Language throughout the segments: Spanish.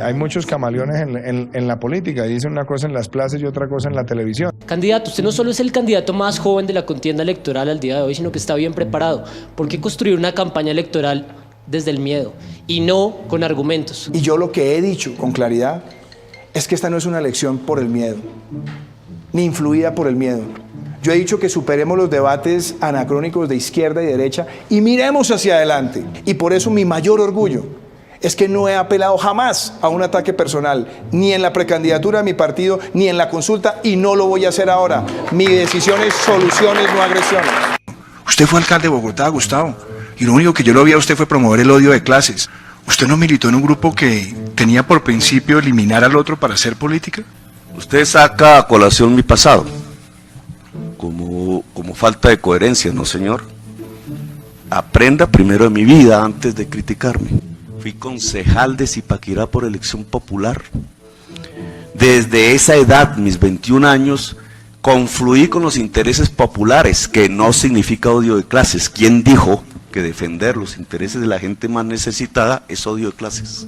Hay muchos camaleones en la política, dicen una cosa en las plazas y otra cosa en la televisión. Candidato, usted no solo es el candidato más joven de la contienda electoral al día de hoy, sino que está bien preparado. ¿Por qué construir una campaña electoral desde el miedo y no con argumentos? Y yo lo que he dicho con claridad es que esta no es una elección por el miedo, ni influida por el miedo. Yo he dicho que superemos los debates anacrónicos de izquierda y derecha y miremos hacia adelante. Y por eso mi mayor orgullo es que no he apelado jamás a un ataque personal, ni en la precandidatura de mi partido, ni en la consulta, y no lo voy a hacer ahora. Mi decisión es soluciones, no agresiones. Usted fue alcalde de Bogotá, Gustavo, y lo único que yo lo vi a usted fue promover el odio de clases. ¿Usted no militó en un grupo que tenía por principio eliminar al otro para hacer política? Usted saca a colación mi pasado, como falta de coherencia, ¿no, señor? Aprenda primero de mi vida antes de criticarme. Fui concejal de Zipaquirá por elección popular. Desde esa edad, mis 21 años, confluí con los intereses populares, que no significa odio de clases. ¿Quién dijo que defender los intereses de la gente más necesitada es odio de clases?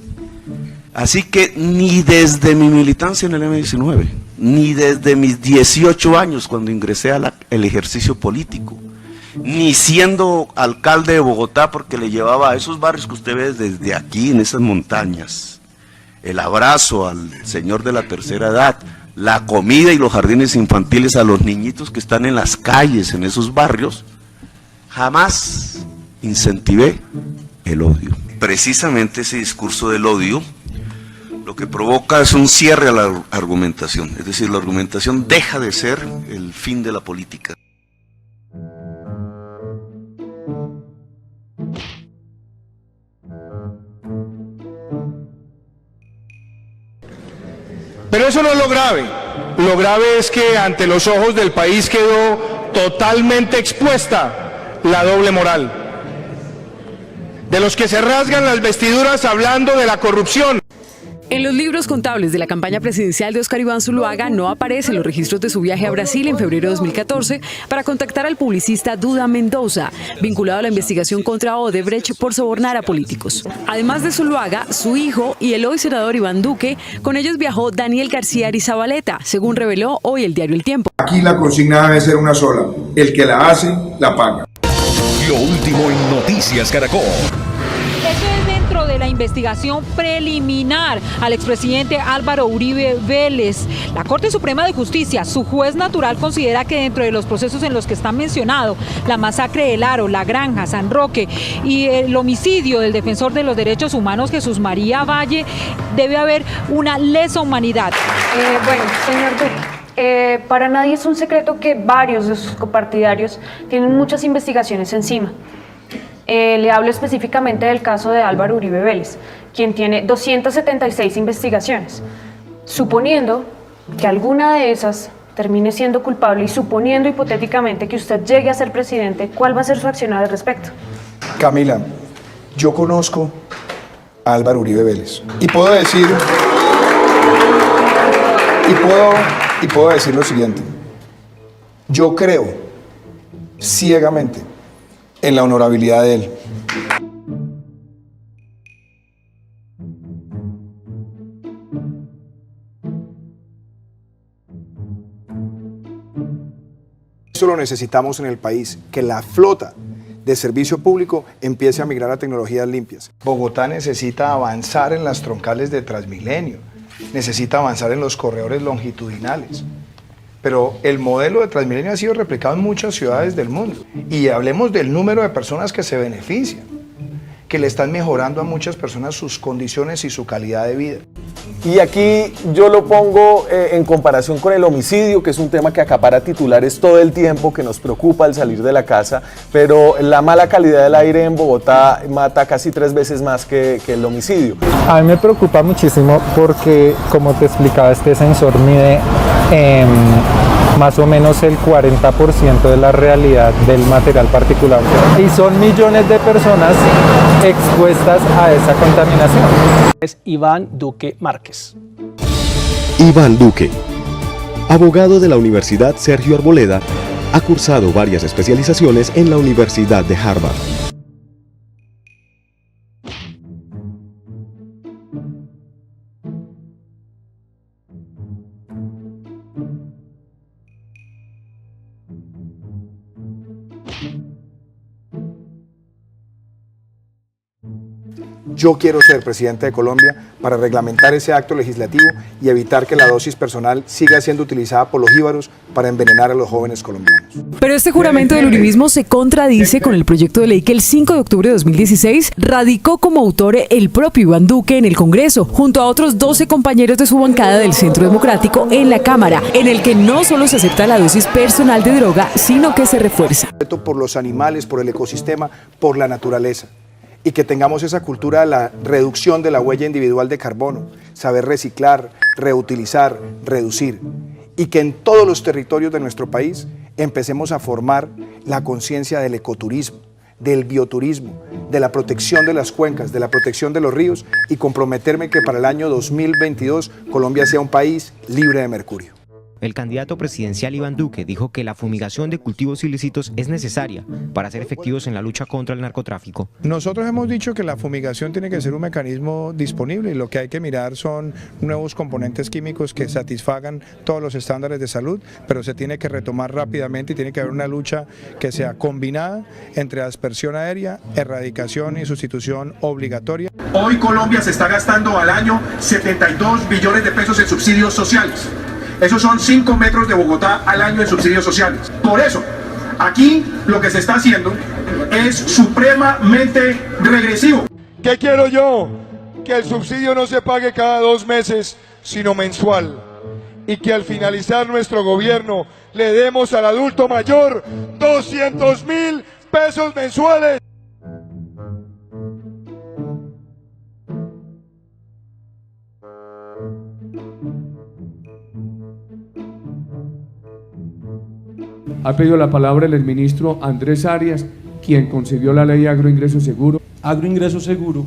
Así que ni desde mi militancia en el M19, ni desde mis 18 años cuando ingresé al ejercicio político, ni siendo alcalde de Bogotá, porque le llevaba a esos barrios que usted ve desde aquí, en esas montañas, el abrazo al señor de la tercera edad, la comida y los jardines infantiles a los niñitos que están en las calles, en esos barrios, jamás incentivé el odio. Precisamente ese discurso del odio lo que provoca es un cierre a la argumentación, es decir, la argumentación deja de ser el fin de la política. Pero eso no es lo grave. Lo grave es que ante los ojos del país quedó totalmente expuesta la doble moral. De los que se rasgan las vestiduras hablando de la corrupción. En los libros contables de la campaña presidencial de Óscar Iván Zuluaga no aparecen los registros de su viaje a Brasil en febrero de 2014 para contactar al publicista Duda Mendoza, vinculado a la investigación contra Odebrecht por sobornar a políticos. Además de Zuluaga, su hijo y el hoy senador Iván Duque, con ellos viajó Daniel García Arizabaleta, según reveló hoy el diario El Tiempo. Aquí la consigna debe ser una sola: el que la hace, la paga. Lo último en Noticias Caracol. De la investigación preliminar al expresidente Álvaro Uribe Vélez. La Corte Suprema de Justicia, su juez natural, considera que dentro de los procesos en los que están mencionados, la masacre del Aro, La Granja, San Roque y el homicidio del defensor de los derechos humanos Jesús María Valle, debe haber una lesa humanidad. Bueno, señor Duque, para nadie es un secreto que varios de sus copartidarios tienen muchas investigaciones encima. Le hablo específicamente del caso de Álvaro Uribe Vélez, quien tiene 276 investigaciones. Suponiendo que alguna de esas termine siendo culpable y suponiendo hipotéticamente que usted llegue a ser presidente, ¿cuál va a ser su accionar al respecto? Camila, yo conozco a Álvaro Uribe Vélez y puedo decir lo siguiente: yo creo ciegamente en la honorabilidad de él. Eso lo necesitamos en el país, que la flota de servicio público empiece a migrar a tecnologías limpias. Bogotá necesita avanzar en las troncales de Transmilenio, necesita avanzar en los corredores longitudinales. Pero el modelo de Transmilenio ha sido replicado en muchas ciudades del mundo. Y hablemos del número de personas que se benefician, que le están mejorando a muchas personas sus condiciones y su calidad de vida. Y aquí yo lo pongo en comparación con el homicidio, que es un tema que acapara titulares todo el tiempo, que nos preocupa al salir de la casa, pero la mala calidad del aire en Bogotá mata casi 3 veces más que el homicidio. A mí me preocupa muchísimo porque, como te explicaba, este sensor mide más o menos el 40% de la realidad del material particulado. Y son millones de personas expuestas a esa contaminación. Es Iván Duque Márquez. Iván Duque, abogado de la Universidad Sergio Arboleda, ha cursado varias especializaciones en la Universidad de Harvard. Yo quiero ser presidente de Colombia para reglamentar ese acto legislativo y evitar que la dosis personal siga siendo utilizada por los jíbaros para envenenar a los jóvenes colombianos. Pero este juramento del uribismo se contradice con el proyecto de ley que el 5 de octubre de 2016 radicó como autor el propio Iván Duque en el Congreso, junto a otros 12 compañeros de su bancada del Centro Democrático en la Cámara, en el que no solo se acepta la dosis personal de droga, sino que se refuerza. Por los animales, por el ecosistema, por la naturaleza. Y que tengamos esa cultura de la reducción de la huella individual de carbono, saber reciclar, reutilizar, reducir. Y que en todos los territorios de nuestro país empecemos a formar la conciencia del ecoturismo, del bioturismo, de la protección de las cuencas, de la protección de los ríos y comprometerme que para el año 2022 Colombia sea un país libre de mercurio. El candidato presidencial Iván Duque dijo que la fumigación de cultivos ilícitos es necesaria para ser efectivos en la lucha contra el narcotráfico. Nosotros hemos dicho que la fumigación tiene que ser un mecanismo disponible y lo que hay que mirar son nuevos componentes químicos que satisfagan todos los estándares de salud, pero se tiene que retomar rápidamente y tiene que haber una lucha que sea combinada entre aspersión aérea, erradicación y sustitución obligatoria. Hoy Colombia se está gastando al año 72 billones de pesos en subsidios sociales. Esos son 5 metros de Bogotá al año en subsidios sociales. Por eso, aquí lo que se está haciendo es supremamente regresivo. ¿Qué quiero yo? Que el subsidio no se pague cada 2 meses, sino mensual. Y que al finalizar nuestro gobierno le demos al adulto mayor 200.000 pesos mensuales. Ha pedido la palabra el ministro Andrés Arias, quien concibió la ley Agroingreso Seguro. Agroingreso Seguro,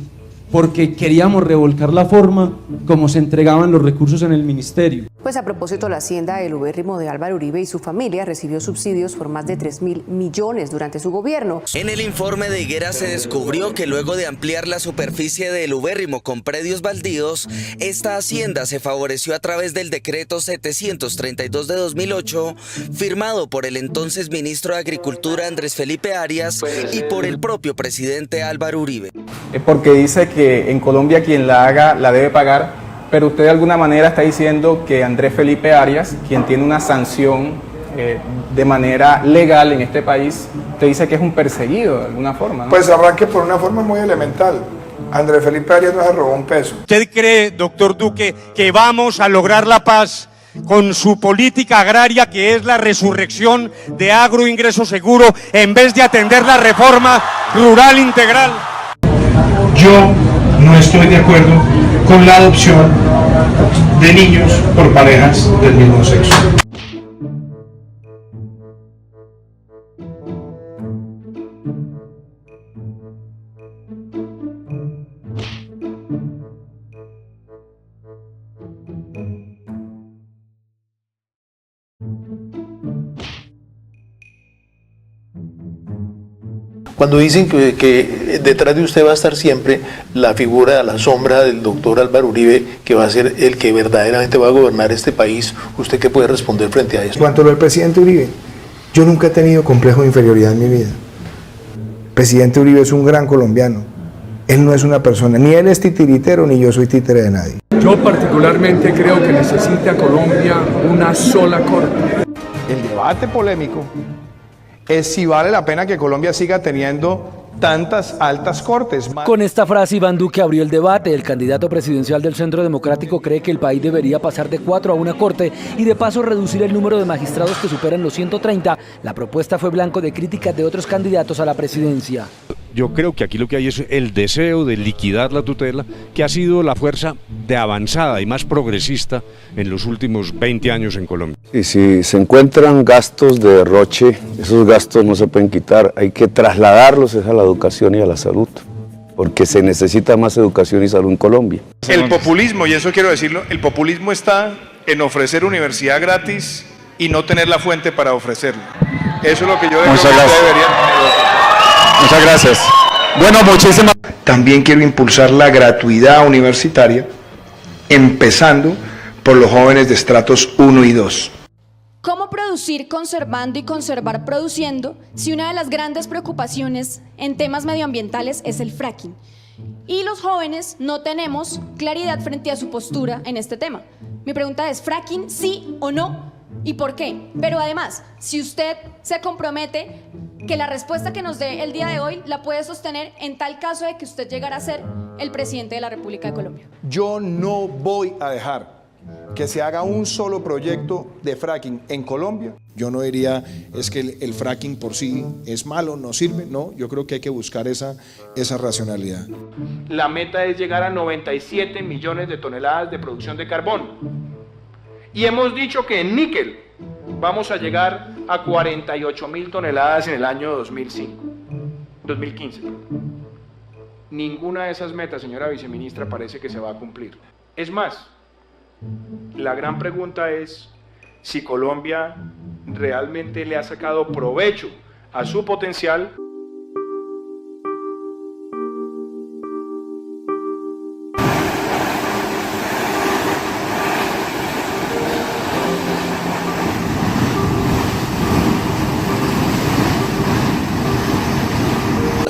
porque queríamos revolcar la forma como se entregaban los recursos en el ministerio. Pues a propósito, la hacienda El Ubérrimo de Álvaro Uribe y su familia recibió subsidios por más de 3.000 millones durante su gobierno. En el informe de Higuera se descubrió que luego de ampliar la superficie de El Ubérrimo con predios baldíos, esta hacienda se favoreció a través del decreto 732 de 2008, firmado por el entonces ministro de Agricultura Andrés Felipe Arias y por el propio presidente Álvaro Uribe. Porque dice que en Colombia quien la haga la debe pagar. Pero usted de alguna manera está diciendo que Andrés Felipe Arias, quien tiene una sanción de manera legal en este país, usted dice que es un perseguido de alguna forma, ¿no? Pues arranque por una forma muy elemental. Andrés Felipe Arias no se robó un peso. ¿Usted cree, doctor Duque, que vamos a lograr la paz con su política agraria, que es la resurrección de Agroingreso Seguro, en vez de atender la reforma rural integral? Yo no estoy de acuerdo con la adopción de niños por parejas del mismo sexo. Cuando dicen que detrás de usted va a estar siempre la figura, la sombra del doctor Álvaro Uribe, que va a ser el que verdaderamente va a gobernar este país, ¿usted qué puede responder frente a eso? En cuanto a lo del presidente Uribe, yo nunca he tenido complejo de inferioridad en mi vida. El presidente Uribe es un gran colombiano. Él no es una persona, ni él es titiritero, ni yo soy títere de nadie. Yo particularmente creo que necesita Colombia una sola corte. El debate polémico es si vale la pena que Colombia siga teniendo tantas altas cortes. Con esta frase, Iván Duque abrió el debate. El candidato presidencial del Centro Democrático cree que el país debería pasar de 4 a 1 corte y de paso reducir el número de magistrados que superan los 130. La propuesta fue blanco de críticas de otros candidatos a la presidencia. Yo creo que aquí lo que hay es el deseo de liquidar la tutela, que ha sido la fuerza de avanzada y más progresista en los últimos 20 años en Colombia. Y si se encuentran gastos de derroche, esos gastos no se pueden quitar, hay que trasladarlos a la educación y a la salud, porque se necesita más educación y salud en Colombia. El populismo, y eso quiero decirlo, el populismo está en ofrecer universidad gratis y no tener la fuente para ofrecerla. Eso es lo que yo creo que debería tener. Muchas gracias. Bueno, muchísimas. También quiero impulsar la gratuidad universitaria, empezando por los jóvenes de estratos 1 y 2. ¿Cómo producir conservando y conservar produciendo si una de las grandes preocupaciones en temas medioambientales es el fracking? Y los jóvenes no tenemos claridad frente a su postura en este tema. Mi pregunta es, ¿fracking sí o no? ¿Y por qué? Pero además, si usted se compromete que la respuesta que nos dé el día de hoy la puede sostener en tal caso de que usted llegara a ser el presidente de la República de Colombia. Yo no voy a dejar que se haga un solo proyecto de fracking en Colombia. Yo no diría es que el fracking por sí es malo, no sirve, no, yo creo que hay que buscar esa racionalidad. La meta es llegar a 97 millones de toneladas de producción de carbón. Y hemos dicho que en níquel vamos a llegar a 48.000 toneladas en el año 2015. Ninguna de esas metas, señora viceministra, parece que se va a cumplir. Es más, la gran pregunta es si Colombia realmente le ha sacado provecho a su potencial.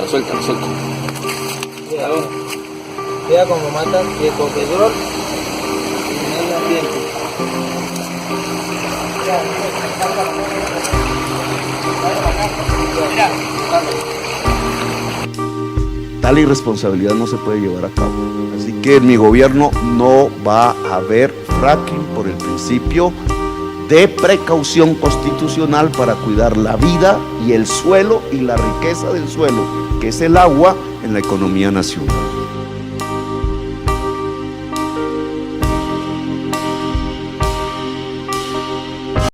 Suelta. Queda como mata de coquetrol. Tal irresponsabilidad no se puede llevar a cabo. Así que en mi gobierno no va a haber fracking por el principio de precaución constitucional para cuidar la vida y el suelo y la riqueza del suelo, que es el agua, en la economía nacional.